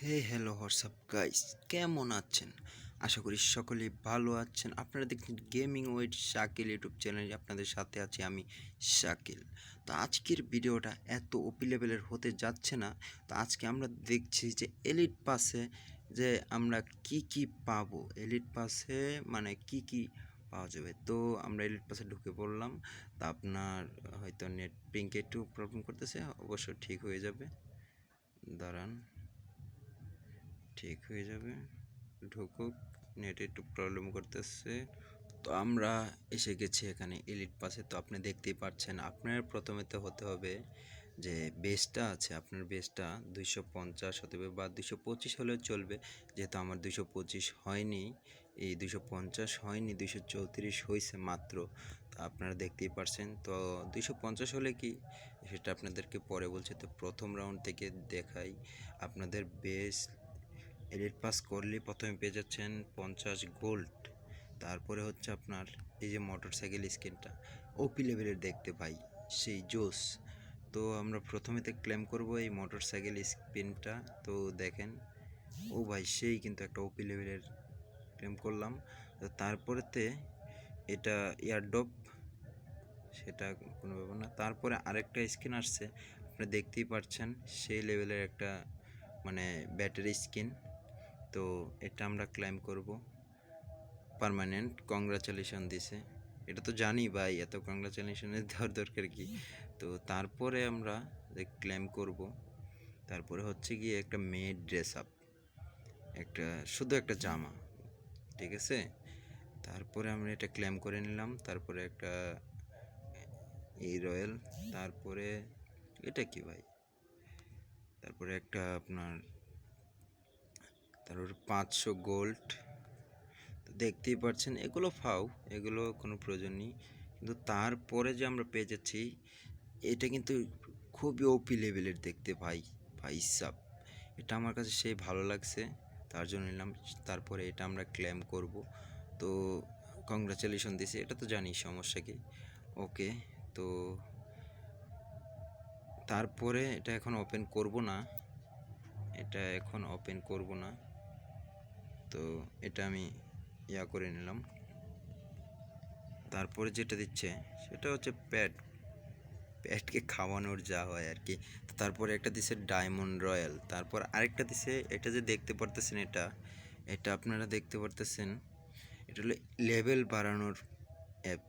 হে hello WhatsApp guys, কেমন আছেন? আশা করি সকলেই ভালো আছেন। আপনারা দেখছেন গেমিং উইথ শাকিল ইউটিউব চ্যানেলে, আপনাদের সাথে আছি আমি শাকিল। তো আজকের ভিডিওটা এত ওপি লেভেলের হতে যাচ্ছে না। তো আজকে আমরা দেখছি যে এলিট পাসে যে আমরা কি কি পাবো, এলিট পাসে মানে কি কি পাওয়া যাবে। তো আমরা এলিট পাসে ঢুকে পড়লাম। তা আপনার হয়তো নেট পিঙ্কে একটু প্রবলেম করতেছে, অবশ্য ঠিক হয়ে যাবে, দাঁড়ান, ঠিক হয়ে যাবে। ঢুকুক, নেটে একটু প্রবলেম করতেছে। তো আমরা এসে গেছি এখানে এলিট পাসে। তো আপনি দেখতেই পাচ্ছেন, আপনার প্রথমে তো হতে হবে যে বেসটা আছে, আপনার বেসটা 250 হতে হবে বা 225 হলেও চলবে। যেহেতু আমার 225 হয়নি, এই 250 হয়নি, 234 হয়েছে মাত্র। তো আপনারা দেখতেই পারছেন। তো 250 হলে কি সেটা আপনাদেরকে পরে বলছে। তো প্রথম রাউন্ড থেকে দেখাই আপনাদের বেস এলিট পাস করলেই প্রথমে পেয়ে যাচ্ছেন 50 গোল্ড। তারপরে হচ্ছে আপনার এই যে মোটরসাইকেল স্কিনটা ওপি লেভেলের দেখতে ভাই, সেই জোস। তো আমরা প্রথমেতে ক্লেম করব এই মোটরসাইকেল স্পিনটা। তো দেখেন, ও ভাই সেই কিন্তু একটা ওপি লেভেলের ক্লেম করলাম। তো তারপরেতে এটা এয়ারড্রপ, সেটা কোনো ব্যাপার না। তারপরে আরেকটা স্কিন আসছে, আপনি দেখতেই পাচ্ছেন, সেই লেভেলের একটা মানে ব্যাটারি স্কিন। তো এটা আমরা ক্লাইম করব, পার্মানেন্ট কংগ্রাচুলেশন দিছে। এটা তো জানি ভাই, এত কংগ্রাচুলেশনের দেওয়ার দরকার কি। তো তারপরে আমরা ক্লেম করব। তারপরে হচ্ছে গিয়ে একটা মেড ড্রেস আপ, একটা শুধু একটা জামা, ঠিক আছে। তারপরে আমরা এটা ক্লেম করে নিলাম। তারপরে একটা এই রয়্যাল, তারপরে এটা কি ভাই, তারপরে একটা আপনার, তারপরে 500 গোল্ড। দেখতেই পাচ্ছেন এগুলো ফাও, এগুলো কোনো প্রয়োজন নেই। কিন্তু তারপরে যে আমরা পেয়ে যাচ্ছি, এটা কিন্তু খুবই ওপি লেভেলের দেখতে ভাই, ভাই সাব। এটা আমার কাছে সেই ভালো লাগছে, তার জন্য নিলাম। তারপরে এটা আমরা ক্লেম করব। তো কংগ্রাচুলেশন দিছি, এটা তো জানি, সমস্যা কি। ওকে, তো তারপরে এটা এখন ওপেন করব না, এটা এখন ওপেন করব না। তো এটা আমি করে নিলাম। তারপরে যেটা দিচ্ছে সেটা হচ্ছে প্যাড, প্যাডকে খাওয়ানোর যা হয় আর কি। তারপরে একটা দিছে ডায়মন্ড রয়্যাল, তারপর আরেকটা দিছে, এটা যে দেখতে পারতেছেন, এটা এটা আপনারা দেখতে পারতেছেন, এটা হলো লেভেল বাড়ানোর অ্যাপ,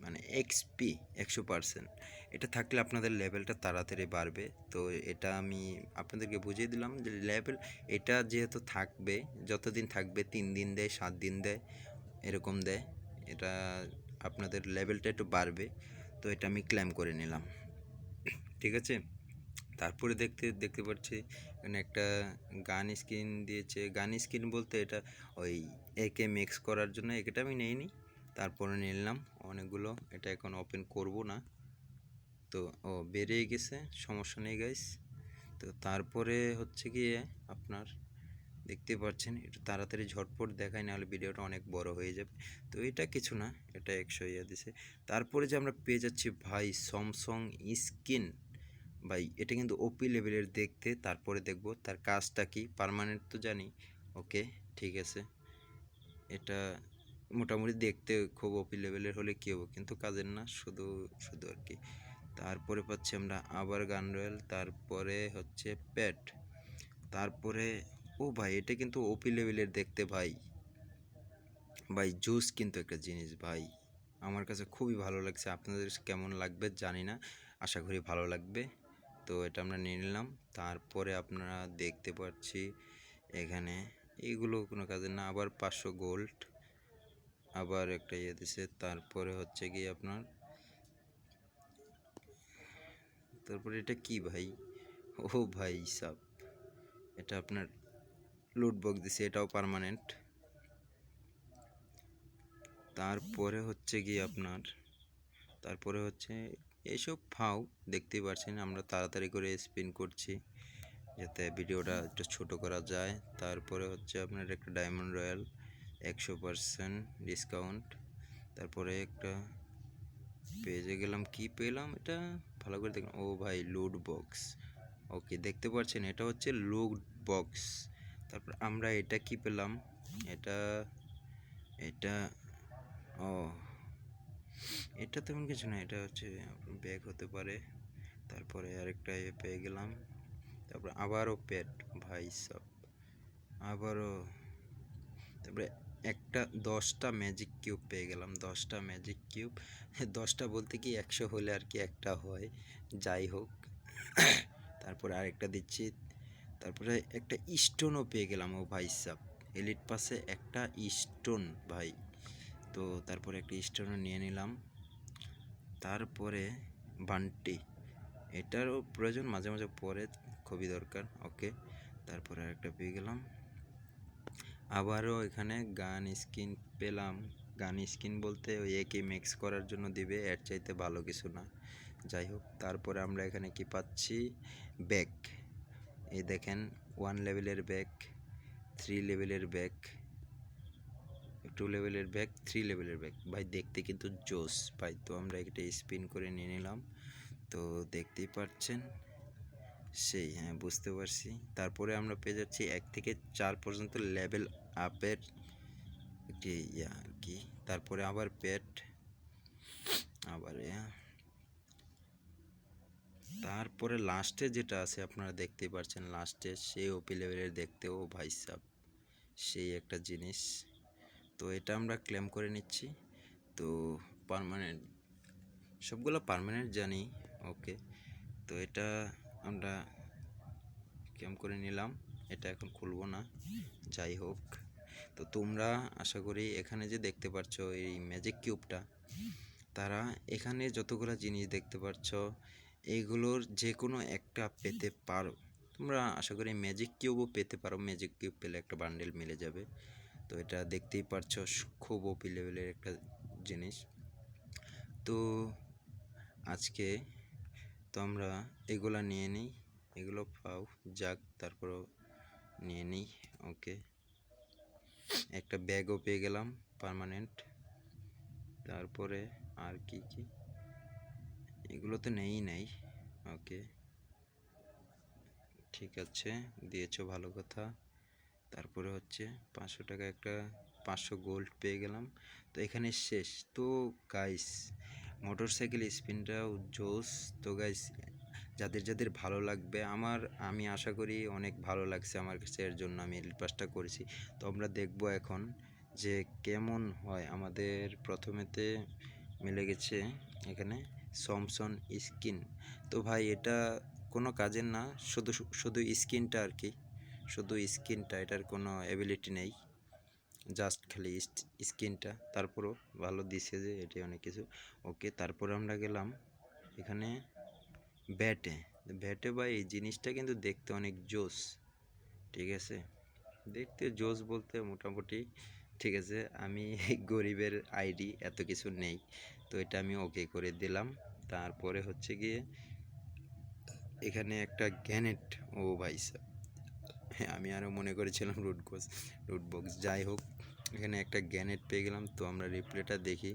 মানে এক্সপি 100%। এটা থাকলে আপনাদের লেভেলটা তাড়াতাড়ি বাড়বে। তো এটা আমি আপনাদেরকে বুঝিয়ে দিলাম যে লেভেল এটা যেহেতু থাকবে, যতদিন থাকবে, 3 দিন দেয়, 7 দিন দেয়, এরকম দেয়। এটা আপনাদের লেভেলটা একটু বাড়বে। তো এটা আমি ক্লেম করে নিলাম, ঠিক আছে। তারপরে দেখতে দেখতে পাচ্ছি এখানে একটা গান স্কিন দিয়েছে। গান স্কিন বলতে এটা ওই একে মিক্স করার জন্য, একেটা আমি নেইনি, তারপরে নিলাম অনেকগুলো। এটা এখন ওপেন করব না। তো ও বেরিয়ে গেছে, সমস্যা নেই গাইস। তো তারপরে হচ্ছে গিয়ে আপনার দেখতে পাচ্ছেন, একটু তাড়াতাড়ি ঝটপট দেখায়, নাহলে ভিডিওটা অনেক বড় হয়ে যাবে। তো এটা কিছু না, এটা 100 দিছে। তারপরে যে আমরা পেয়ে যাচ্ছি ভাই স্যামসাং স্কিন, ভাই এটা কিন্তু ওপি লেভেলের দেখতে। তারপরে দেখব তার কাজটা কি, পার্মানেন্ট তো জানি, ওকে ঠিক আছে। এটা মোটামুটি দেখতে খুব ওপি লেভেলের হলে কী হবে, কিন্তু কাজের না, শুধু শুধু আর কি। তারপরে পাচ্ছি আমরা আবার গান রয়্যাল, তারপরে হচ্ছে প্যাট, তারপরে ও ভাই এটা কিন্তু ওপি লেভেলের দেখতে ভাই, ভাই জুস কিন্তু একটা জিনিস ভাই, আমার কাছে খুবই ভালো লাগছে। আপনাদের কেমন লাগবে জানি না, আশা করি ভালো লাগবে। তো এটা আমরা নিয়ে নিলাম। তারপরে আপনারা দেখতে পাচ্ছি এখানে এইগুলো কোনো কাজের না, আবার 500 গোল্ড, আবার একটা দিছে। তারপরে হচ্ছে কি আপনার, তারপরে এটা কি ভাই, ও ভাই সাব, এটা আপনার লুট বক্স দিছে, এটাও পার্মানেন্ট। তারপরে হচ্ছে কি আপনার, তারপরে হচ্ছে এইসব ফাও দেখতেই পাচ্ছেন। আমরা তাড়াতাড়ি করে স্পিন করছি যাতে ভিডিওটা একটু ছোটো করা যায়। তারপরে হচ্ছে আপনার একটা ডায়মন্ড রয়্যাল 100% ডিসকাউন্ট। তারপরে একটা পেজে গেলাম, কি পেলাম এটা ভালো করে দেখলাম, ও ভাই লুট বক্স, ওকে দেখতে পাচ্ছেন, এটা হচ্ছে লুট বক্স। তারপর আমরা এটা কি পেলাম, এটা এটা ও এটা তেমন কিছু না, এটা হচ্ছে ব্যাগ হতে পারে। তারপরে আরেকটা পেয়ে গেলাম। তারপর আবারও পেট, ভাই সব আবারও। তারপরে একটা 10টা ম্যাজিক কিউব পেয়ে গেলাম, 10টা ম্যাজিক কিউব। 10টা বলতে কি 100 হলে আর কি একটা হয়, যাই হোক। তারপরে আরেকটা দিচ্ছি। তারপরে একটা স্টোনও পেয়ে গেলাম, ও ভাই সাব, এলিট পাসে একটা স্টোন ভাই। তো তারপরে একটা স্টোনও নিয়ে নিলাম। তারপরে বান্টি, এটারও প্রয়োজন মাঝে মাঝে পরে, খুবই দরকার। ওকে, তারপরে আরেকটা পেয়ে গেলাম। আবারও এখানে গান স্কিন পেলাম। গান স্কিন বলতে ওই একই মিক্স করার জন্য দিবে, এর চাইতে ভালো কিছু না, যাই হোক। তারপরে আমরা এখানে কি পাচ্ছি, ব্যাগ। এই দেখেন 1 লেভেলের ব্যাগ, 3 লেভেলের ব্যাগ, 2 লেভেলের ব্যাগ, 3 লেভেলের ব্যাগ ভাই, দেখতে কিন্তু জোস ভাই। তো আমরা একটা স্পিন করে নিয়ে নিলাম। তো দেখতেই পাচ্ছেন সেই, হ্যাঁ বুঝতে পারছি। তারপরে আমরা পেয়ে যাচ্ছি 1 থেকে 4 পর্যন্ত লেভেল আপের একটি ইয়া আর কি। তারপরে আবার পেট, আবার তারপরে লাস্টে যেটা আছে আপনারা দেখতেই পাচ্ছেন, লাস্টে সেই ওপি লেভেলের দেখতেও ভাই সাব সেই একটা জিনিস। তো এটা আমরা ক্লেম করে নিচ্ছি। তো পার্মানেন্ট, সবগুলো পার্মানেন্ট জানি। ওকে, তো এটা আমরা ক্লেম করে নিলাম। এটা এখন খুলবো না, যাই হোক। তো তোমরা আশা করি এখানে যে দেখতে পাচ্ছ এই ম্যাজিক কিউবটা, তারা এখানে যতগুলো জিনিস দেখতে পাচ্ছ এইগুলোর যে কোনো একটা পেতে পারো তোমরা। আশা করি ম্যাজিক কিউবও পেতে পারো, ম্যাজিক কিউব পেলে একটা বান্ডেল মিলে যাবে। তো এটা দেখতেই পাচ্ছ খুব ওপি লেভেলের একটা জিনিস। তো আজকে তো আমরা এগুলা নিয়ে নিই, এগুলো পাও যাক, তারপরও নিয়ে নিই। ওকে, একটা ব্যাগও পেয়ে গেলাম পার্মানেন্ট। তারপরে আর কি কি, এগুলো তো নেই। ওকে, ঠিক আছে, দিয়েছো ভালো কথা। তারপরে হচ্ছে 500 টাকা একটা 500 গোল্ড পেয়ে গেলাম। তো এখানে শেষ। তো গাইস মোটরসাইকেল স্পিনটাও জোস। তো গাইস যাদের যাদের ভালো লাগবে, আমি আশা করি অনেক ভালো লাগছে আমার কাছে, এর জন্য আমি এলিট পাসটা করেছি। তো আমরা দেখবো এখন যে কেমন হয়। আমাদের প্রথমেতে মিলে গেছে এখানে সমসন স্কিন। তো ভাই এটা কোনো কাজের না, শুধু শুধু স্কিনটা আর কি, শুধু স্কিনটা, এটার কোনো অ্যাবিলিটি নেই, জাস্ট খালি স্কিনটা। তারপরও ভালো দিছে যে এটি অনেক কিছু। ওকে, তারপর আমরা গেলাম এখানে ব্যাটে। ব্যাটে ভাই এই জিনিসটা কিন্তু দেখতে অনেক জোস, ঠিক আছে, দেখতে জোস বলতে মোটামুটি ঠিক আছে। আমি গরিবের আইডি, এত কিছু নেই, তো এটা আমি ওকে করে দিলাম। তারপরে হচ্ছে গিয়ে এখানে একটা গ্যানেট, ও ভাই সাব, হ্যাঁ আমি আরও মনে করেছিলাম রুট বক্স, যাই হোক। এখানে একটা গ্যানেট পেয়ে গেলাম। তো আমরা রিপ্লেটা দেখি,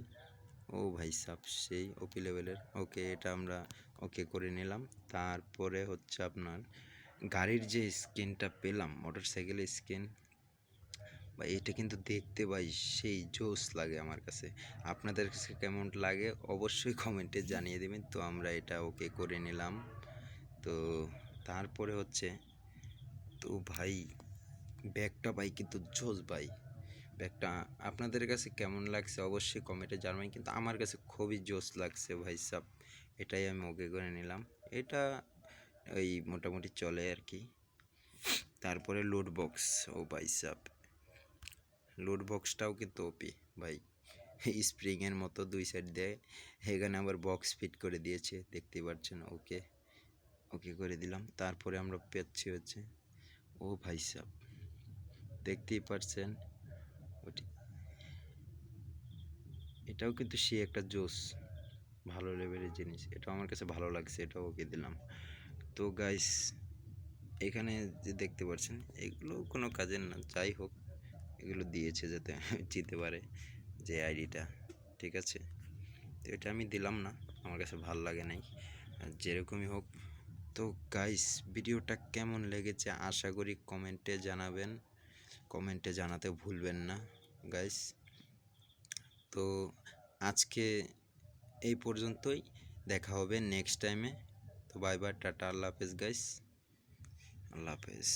ও ভাই সাব সেই ওপি লেভেলের। ওকে, এটা আমরা ওকে করে নিলাম। তারপরে হচ্ছে আপনার গাড়ির যে স্কিনটা পেলাম, মোটরসাইকেলের স্কিন, বা এটা কিন্তু দেখতে ভাই সেই জোস লাগে আমার কাছে। আপনাদের কাছে কেমন লাগে অবশ্যই কমেন্টে জানিয়ে দেবেন। তো আমরা এটা ওকে করে নিলাম। তো তারপরে হচ্ছে, তো ভাই ব্যাগটা ভাই কিন্তু জোস ভাই। ব্যাগটা আপনাদের কাছে কেমন লাগছে অবশ্যই কমেন্টে জানাবেন, কিন্তু আমার কাছে খুবই জোস লাগছে ভাই সাব। এটাই আমি ওকে করে নিলাম। এটা ওই মোটামুটি চলে আর কি। তারপরে লুট বক্স, ও ভাই সাব, লুট বক্সটাও কিন্তু ওপি ভাই, স্প্রিংয়ের মতো 2 সাইড দেয়। এখানে আবার বক্স ফিট করে দিয়েছে, দেখতেই পাচ্ছেন। ওকে, ওকে করে দিলাম। তারপরে আমরা পেয়েছি হচ্ছে, ও ভাই সাব দেখতেই পাচ্ছেন, ওটি এটাও কিন্তু সে একটা জোস ভালো লেভেলের জিনিস, এটাও আমার কাছে ভালো লাগছে, এটাও ওকে দিলাম। তো গাইস এখানে যে দেখতে পাচ্ছেন এগুলো কোনো কাজের না, যাই হোক এগুলো দিয়েছে যাতে জিতে পারে যে আইডিটা, ঠিক আছে। তো এটা আমি দিলাম না, আমার কাছে ভালো লাগে নাই। আর যেরকমই হোক তো গাইস ভিডিওটা কেমন লেগেছে আশা করি কমেন্টে জানাবেন, কমেন্টে জানাতে ভুলবেন না গাইস। তো আজকে এই পর্যন্তই, দেখা হবে নেক্সট টাইমে। তো বাই বাই, টাটা, আল্লাহ হাফেজ গাইস, আল্লাহ হাফেজ।